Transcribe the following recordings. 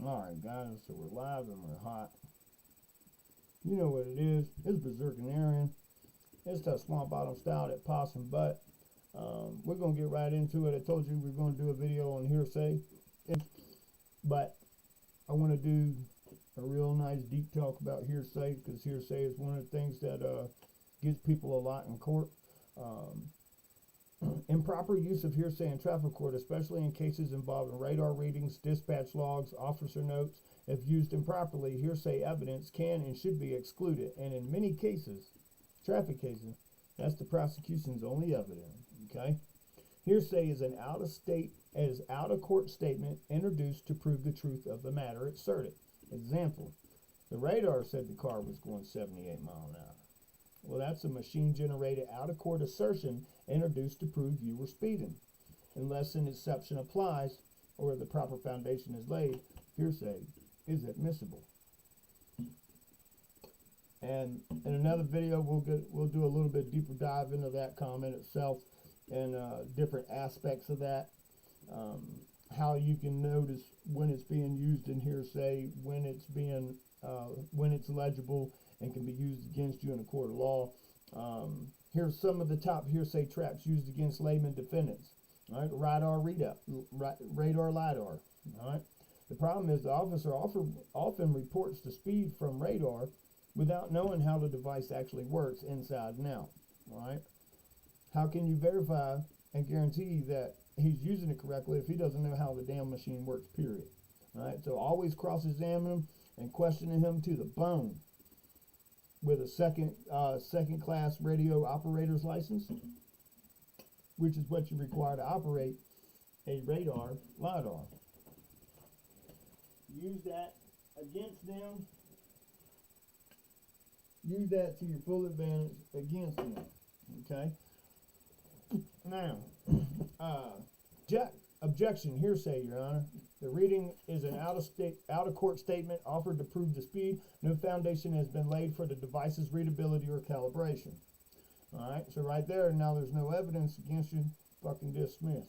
Alright guys, so we're live and we're hot. You know what it is. It's Berserkinarian. It's that swamp bottom style, that possum butt. We're going to get right into it. I told you we're going to do a video on hearsay. But I want to do a real nice deep talk about hearsay, because hearsay is one of the things that gets people a lot in court. Improper use of hearsay in traffic court, especially in cases involving radar readings, dispatch logs, officer notes. If used improperly, hearsay evidence can and should be excluded, and in many cases, traffic cases, that's the prosecution's only evidence. Okay, hearsay is an out-of-court statement introduced to prove the truth of the matter asserted. Example: the radar said the car was going 78 miles an hour. Well, that's a machine-generated out-of-court assertion introduced to prove you were speeding. Unless an exception applies or the proper foundation is laid, hearsay is admissible. And in another video, we'll do a little bit deeper dive into that comment itself and different aspects of that. How you can notice when it's being used in hearsay, when it's legible and can be used against you in a court of law. Here's some of the top hearsay traps used against layman defendants. All right, radar lidar. All right. The problem is the officer often reports the speed from radar without knowing how the device actually works inside and out. All right. How can you verify and guarantee that he's using it correctly if he doesn't know how the damn machine works? Period. All right. So always cross-examine him and questioning him to the bone with a second class radio operator's license, which is what you require to operate a radar lidar. Use that against them. Use that to your full advantage against them. Okay. Now, objection, hearsay, Your Honor. The reading is an out-of-court statement offered to prove the speed. No foundation has been laid for the device's readability or calibration. All right, so right there, now there's no evidence against you. Fucking dismiss.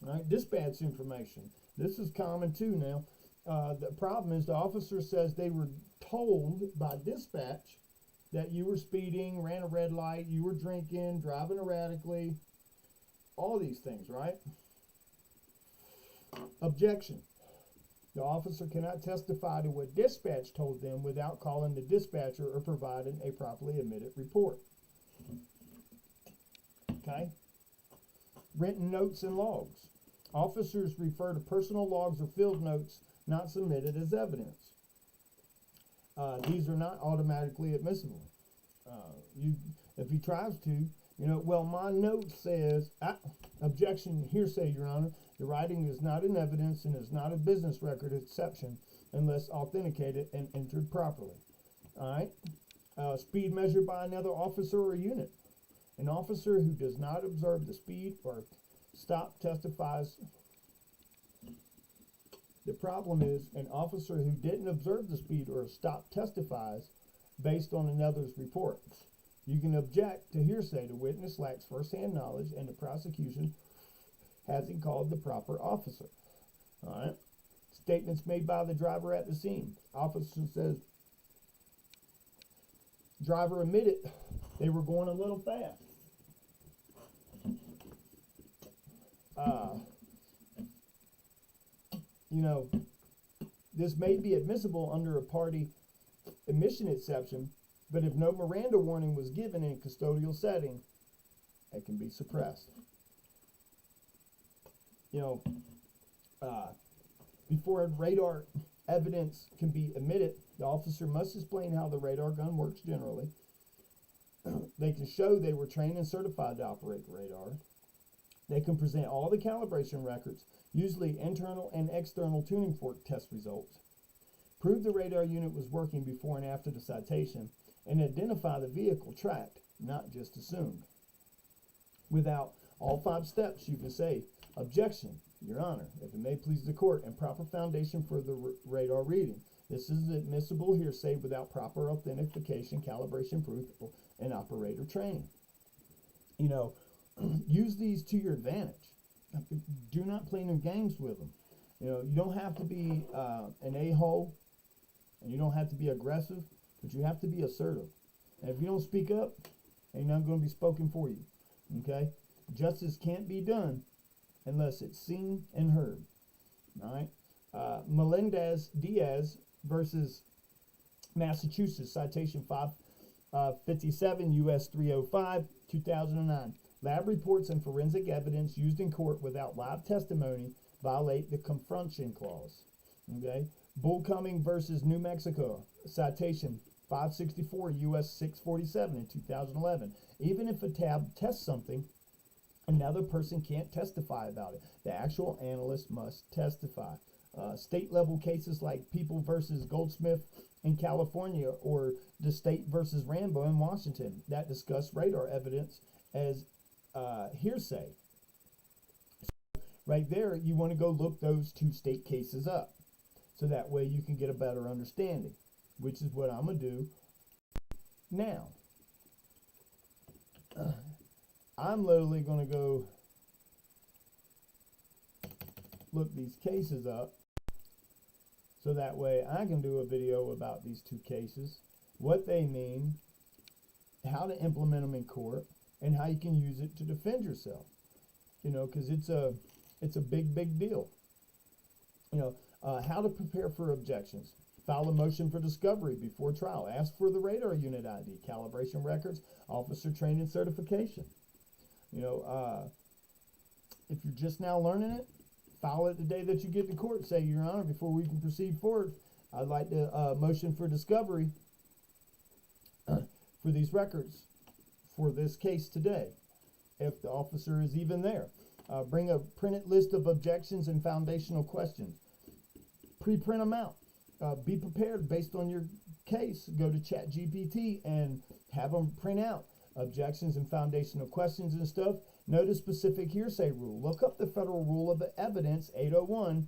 All right, dispatch information. This is common too now. The problem is the officer says they were told by dispatch that you were speeding, ran a red light, you were drinking, driving erratically, all these things, right? Objection. The officer cannot testify to what dispatch told them without calling the dispatcher or providing a properly admitted report. Okay? Written notes and logs. Officers refer to personal logs or field notes not submitted as evidence. These are not automatically admissible. If he tries to, well, my note says, objection, hearsay, Your Honor. The writing is not in evidence and is not a business record exception unless authenticated and entered properly. All right. Speed measured by another officer or unit. An officer who does not observe the speed or stop testifies. The problem is an officer who didn't observe the speed or stop testifies based on another's report. You can object to hearsay. The witness lacks first-hand knowledge and the prosecution hasn't called the proper officer. All right. Statements made by the driver at the scene. Officer says, driver admitted they were going a little fast. This may be admissible under a party admission exception, but if no Miranda warning was given in a custodial setting, it can be suppressed. Before radar evidence can be admitted, the officer must explain how the radar gun works generally. They can show they were trained and certified to operate radar. They can present all the calibration records, usually internal and external tuning fork test results. Prove the radar unit was working before and after the citation, and identify the vehicle tracked, not just assumed. Without all 5 steps, you can say, objection, Your Honor, if it may please the court, and proper foundation for the radar reading. This is admissible hearsay without proper authentication, calibration proof, and operator training. Use these to your advantage. Do not play no games with them. You know, you don't have to be an a-hole, and you don't have to be aggressive, but you have to be assertive. And if you don't speak up, ain't nothing going to be spoken for you. Okay? Justice can't be done unless it's seen and heard. All right? Melendez-Diaz versus Massachusetts, citation 557 U.S. 305, 2009. Lab reports and forensic evidence used in court without live testimony violate the confrontation clause. Okay? Bullcoming versus New Mexico, citation 564 U.S. 647 in 2011. Even if a tab tests something, another person can't testify about it. The actual analyst must testify. State level cases like People versus Goldsmith in California, or the State versus Rambo in Washington, that discuss radar evidence as hearsay. So right there, you want to go look those two state cases up, so that way you can get a better understanding, which is what I'm going to do now. I'm literally going to go look these cases up, so that way I can do a video about these two cases, what they mean, how to implement them in court, and how you can use it to defend yourself. You know, because it's a big deal. You know, how to prepare for objections. File a motion for discovery before trial. Ask for the radar unit ID, calibration records, officer training certification. You know, if you're just now learning it, file it the day that you get to court. Say, Your Honor, before we can proceed forward, I'd like to motion for discovery for these records for this case today, if the officer is even there. Bring a printed list of objections and foundational questions. Pre-print them out. Be prepared based on your case. Go to ChatGPT and have them print out objections and foundational questions and stuff. Note a specific hearsay rule. Look up the Federal Rule of Evidence 801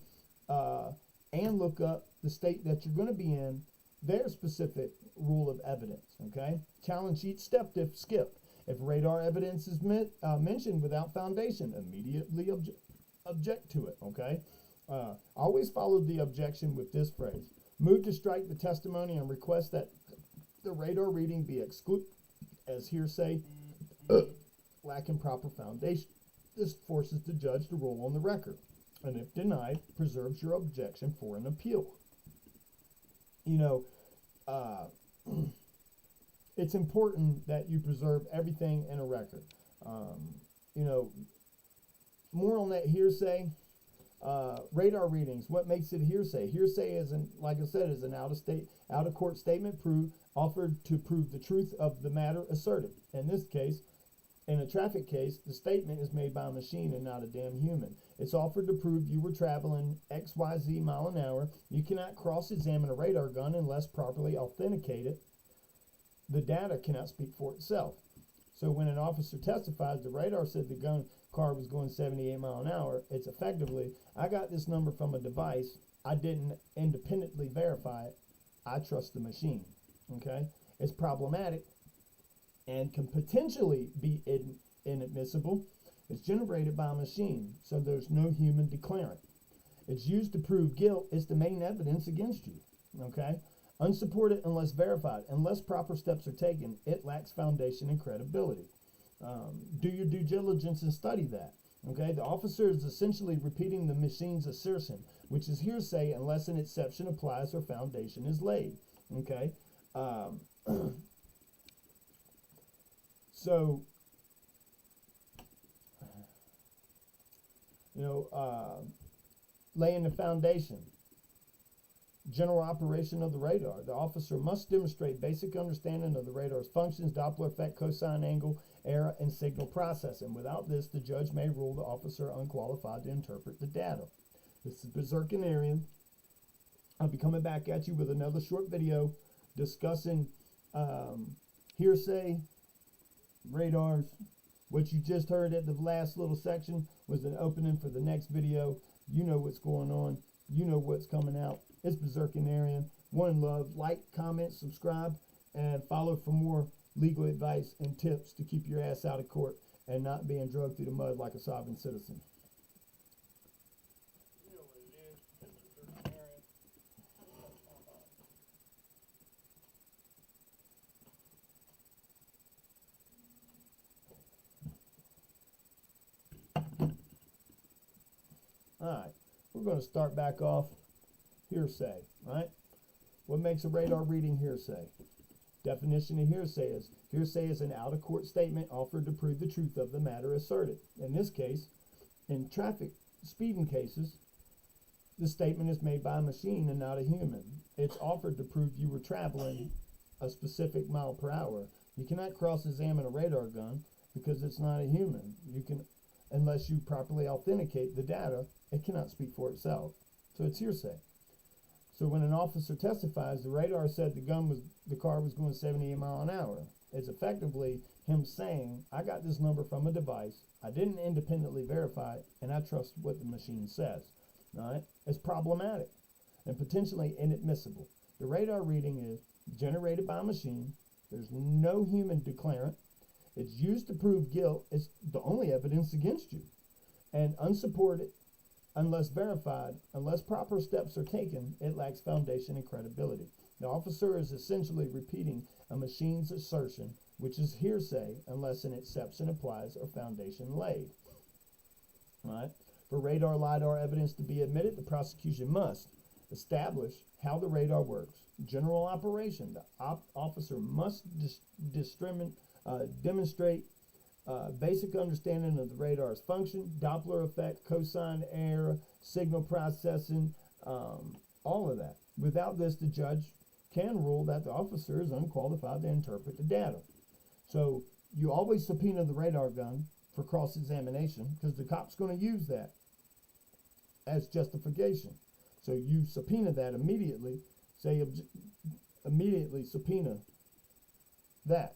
and look up the state that you're going to be in, their specific rule of evidence. Okay? Challenge each step to skip. If radar evidence is mentioned without foundation, immediately object to it. Okay? Always follow the objection with this phrase. Move to strike the testimony and request that the radar reading be excluded as hearsay, lacking proper foundation. This forces the judge to rule on the record, and if denied, preserves your objection for an appeal. You know, it's important that you preserve everything in a record. You know, more on that hearsay. Radar readings, what makes it hearsay? Hearsay is, like I said, is an out of court statement offered to prove the truth of the matter asserted. In this case, in a traffic case, the statement is made by a machine and not a damn human. It's offered to prove you were traveling XYZ mile an hour. You cannot cross-examine a radar gun unless properly authenticated. The data cannot speak for itself. So when an officer testifies, the radar said the car was going 78 miles an hour, it's effectively, I got this number from a device, I didn't independently verify it, I trust the machine. Okay? It's problematic and can potentially be inadmissible. It's generated by a machine, so there's no human declarant. It's used to prove guilt. It's the main evidence against you. Okay? Unsupported unless verified. Unless proper steps are taken, it lacks foundation and credibility. Do your due diligence and study that. Okay? The officer is essentially repeating the machine's assertion, which is hearsay unless an exception applies or foundation is laid. Okay? So, you know, laying the foundation. General operation of the radar. The officer must demonstrate basic understanding of the radar's functions, Doppler effect, cosine angle, error, and signal processing. Without this, the judge may rule the officer unqualified to interpret the data. This is Berserkinarian. I'll be coming back at you with another short video discussing hearsay, radars. What you just heard at the last little section was an opening for the next video. You know what's going on. You know what's coming out. It's Berserkinarian. One love. Like, comment, subscribe, and follow for more legal advice and tips to keep your ass out of court and not being dragged through the mud like a sovereign citizen. You know what it is. Alright, we're going to start back off hearsay, right? What makes a radar reading hearsay? Definition of hearsay is an out-of-court statement offered to prove the truth of the matter asserted. In this case, in traffic speeding cases, the statement is made by a machine and not a human. It's offered to prove you were traveling a specific mile per hour. You cannot cross-examine a radar gun because it's not a human. You can, unless you properly authenticate the data, it cannot speak for itself. So it's hearsay. So when an officer testifies, the radar said the car was going 78 miles an hour. It's effectively him saying, I got this number from a device, I didn't independently verify it, and I trust what the machine says. All right? It's problematic and potentially inadmissible. The radar reading is generated by a machine. There's no human declarant. It's used to prove guilt. It's the only evidence against you. And unsupported, unless verified, unless proper steps are taken, it lacks foundation and credibility. The officer is essentially repeating a machine's assertion, which is hearsay, unless an exception applies or foundation laid. All right? For radar LiDAR evidence to be admitted, the prosecution must establish how the radar works. General operation. The officer must demonstrate basic understanding of the radar's function, Doppler effect, cosine error, signal processing, all of that. Without this, the judge can rule that the officer is unqualified to interpret the data. So you always subpoena the radar gun for cross-examination because the cop's going to use that as justification. So you subpoena that immediately, immediately subpoena that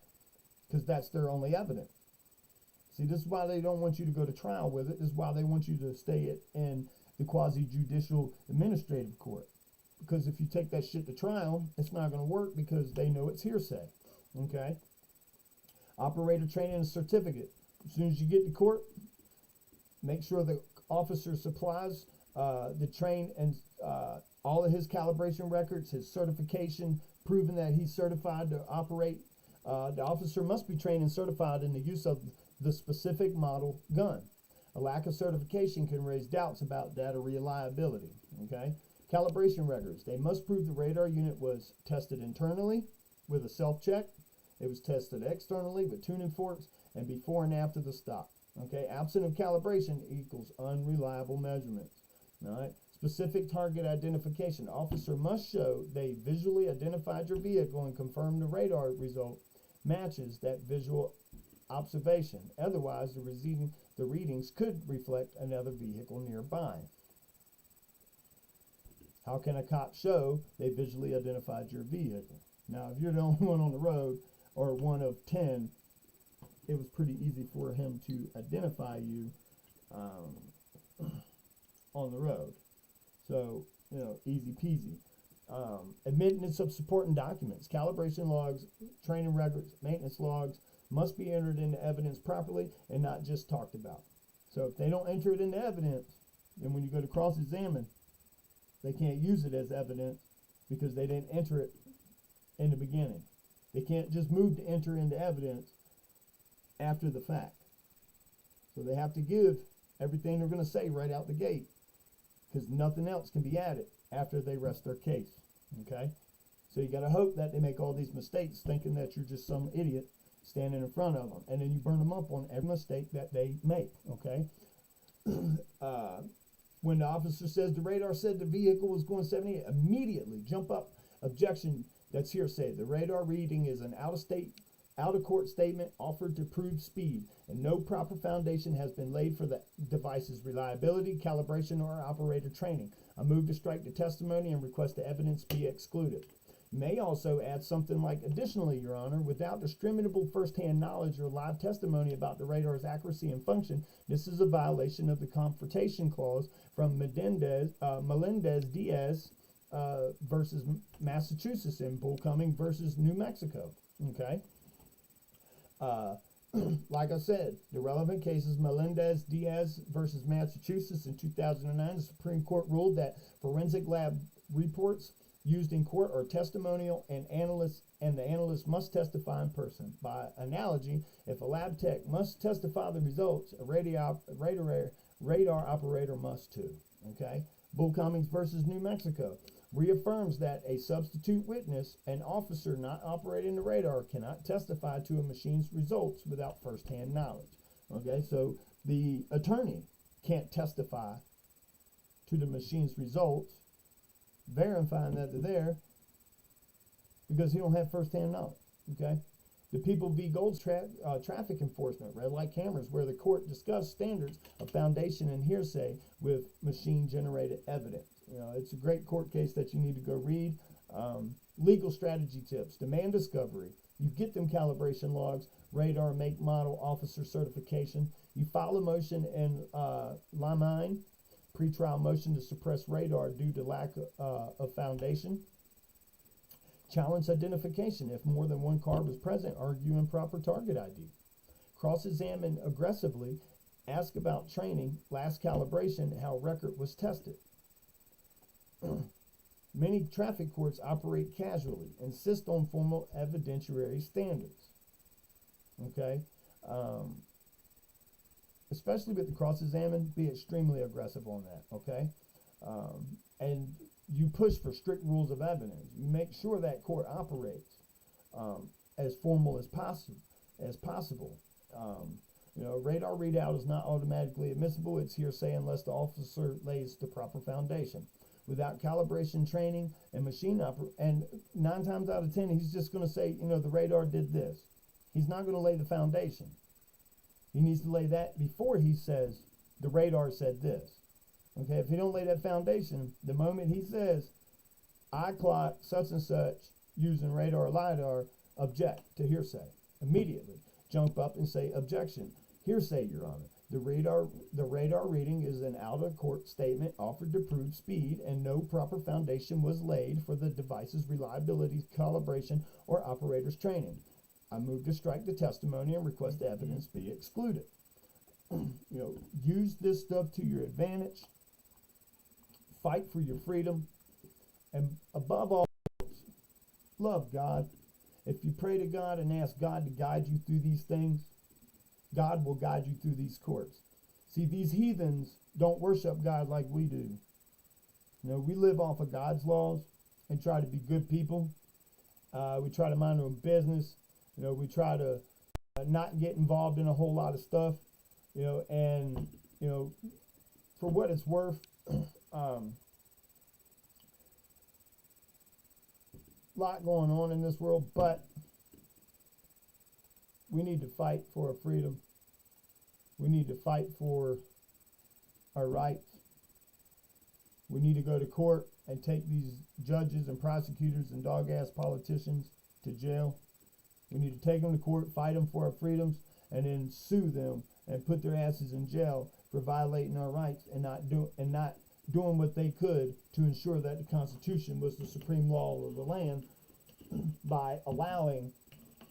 because that's their only evidence. See, this is why they don't want you to go to trial with it. This is why they want you to stay in the quasi-judicial administrative court. Because if you take that shit to trial, it's not going to work because they know it's hearsay. Okay? Operator training and certificate. As soon as you get to court, make sure the officer supplies the train and all of his calibration records, his certification, proving that he's certified to operate. The officer must be trained and certified in the use of the specific model gun. A lack of certification can raise doubts about data reliability. Okay? Calibration records. They must prove the radar unit was tested internally with a self-check. It was tested externally with tuning forks and before and after the stop. Okay? Absent of calibration equals unreliable measurements. All right? Specific target identification. The officer must show they visually identified your vehicle and confirm the radar result matches that visual observation. Otherwise, the readings could reflect another vehicle nearby. How can a cop show they visually identified your vehicle? Now, if you're the only one on the road, or one of 10, it was pretty easy for him to identify you on the road. So, easy peasy. Admittance of supporting documents. Calibration logs, training records, maintenance logs must be entered into evidence properly and not just talked about. So if they don't enter it into evidence, then when you go to cross-examine, they can't use it as evidence because they didn't enter it in the beginning. They can't just move to enter into evidence after the fact. So they have to give everything they're going to say right out the gate because nothing else can be added after they rest their case. Okay? So you got to hope that they make all these mistakes thinking that you're just some idiot standing in front of them, and then you burn them up on every mistake that they make. Okay? When the officer says the radar said the vehicle was going 78, immediately jump up. Objection, that's hearsay. The radar reading is an out-of-court statement offered to prove speed, and no proper foundation has been laid for the device's reliability, calibration, or operator training. I move to strike the testimony and request the evidence be excluded. You may also add something like, additionally, Your Honor, without discriminable first-hand knowledge or live testimony about the radar's accuracy and function, this is a violation of the Confrontation Clause from Melendez-Diaz versus Massachusetts and Bullcoming versus New Mexico. Okay? Like I said, the relevant case is Melendez-Diaz versus Massachusetts in 2009. The Supreme Court ruled that forensic lab reports used in court are testimonial and the analyst must testify in person. By analogy, if a lab tech must testify the results, a radar operator must too. Okay? Bull Cummings versus New Mexico reaffirms that a substitute witness, an officer not operating the radar, cannot testify to a machine's results without first-hand knowledge. Okay, so the attorney can't testify to the machine's results, verifying that they're there, because he don't have first-hand knowledge. Okay, the People v. Gold's traffic enforcement, red light cameras, where the court discussed standards of foundation and hearsay with machine-generated evidence. It's a great court case that you need to go read. Legal strategy tips, demand discovery. You get them calibration logs, radar, make, model, officer certification. You file a motion in Lamine, pretrial motion to suppress radar due to lack of foundation. Challenge identification. If more than one car was present, argue improper target ID. Cross-examine aggressively. Ask about training, last calibration, how record was tested. Many traffic courts operate casually, insist on formal evidentiary standards. Okay? Especially with the cross-examine, be extremely aggressive on that. Okay? And you push for strict rules of evidence. You make sure that court operates as formal as possible. Radar readout is not automatically admissible. It's hearsay unless the officer lays the proper foundation. Without calibration training and machine and 9 times out of 10, he's just going to say, the radar did this. He's not going to lay the foundation. He needs to lay that before he says the radar said this. Okay, if he don't lay that foundation, the moment he says, I clocked such and such using radar or LiDAR, object to hearsay. Immediately jump up and say, objection, hearsay, Your Honor. The radar reading is an out-of-court statement offered to prove speed, and no proper foundation was laid for the device's reliability, calibration, or operator's training. I move to strike the testimony and request the evidence be excluded. Use this stuff to your advantage. Fight for your freedom, and above all, love God. If you pray to God and ask God to guide you through these things, God will guide you through these courts. See, these heathens don't worship God like we do. We live off of God's laws and try to be good people. We try to mind our own business. We try to not get involved in a whole lot of stuff. And for what it's worth, lot going on in this world, but we need to fight for our freedom. We need to fight for our rights. We need to go to court and take these judges and prosecutors and dog-ass politicians to jail. We need to take them to court, fight them for our freedoms, and then sue them and put their asses in jail for violating our rights and not doing what they could to ensure that the Constitution was the supreme law of the land by allowing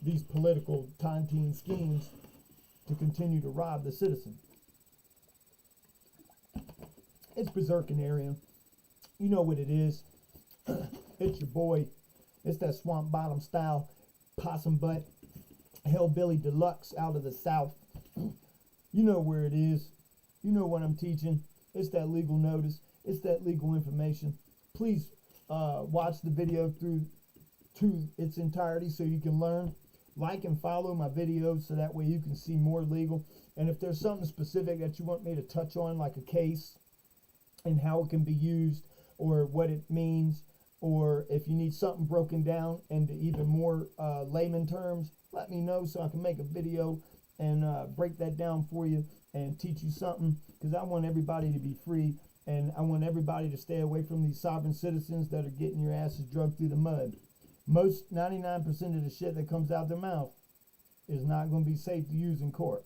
these political tontine schemes to continue to rob the citizen. It's berserkinarian. You know what it is. It's your boy. It's that swamp bottom style possum butt hellbilly deluxe out of the South. You know where it is. You know what I'm teaching. It's that legal notice. It's that legal information. Please watch the video through to its entirety so you can learn. Like and follow my videos so that way you can see more legal. And if there's something specific that you want me to touch on, like a case and how it can be used or what it means, or if you need something broken down into even more layman terms, let me know so I can make a video and break that down for you and teach you something, because I want everybody to be free, and I want everybody to stay away from these sovereign citizens that are getting your asses drugged through the mud. Most 99% of the shit that comes out their mouth is not going to be safe to use in court.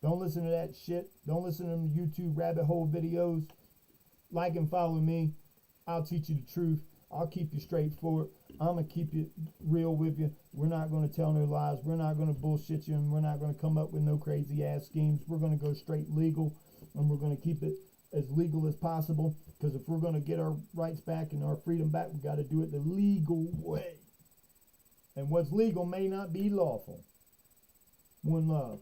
Don't listen to that shit. Don't listen to them YouTube rabbit hole videos. Like and follow me. I'll teach you the truth. I'll keep you straightforward. I'm going to keep it real with you. We're not going to tell no lies. We're not going to bullshit you, and we're not going to come up with no crazy ass schemes. We're going to go straight legal, and we're going to keep it as legal as possible, because if we're going to get our rights back and our freedom back, we got to do it the legal way. And what's legal may not be lawful. One love.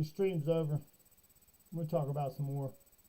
stream's over, we'll talk about some more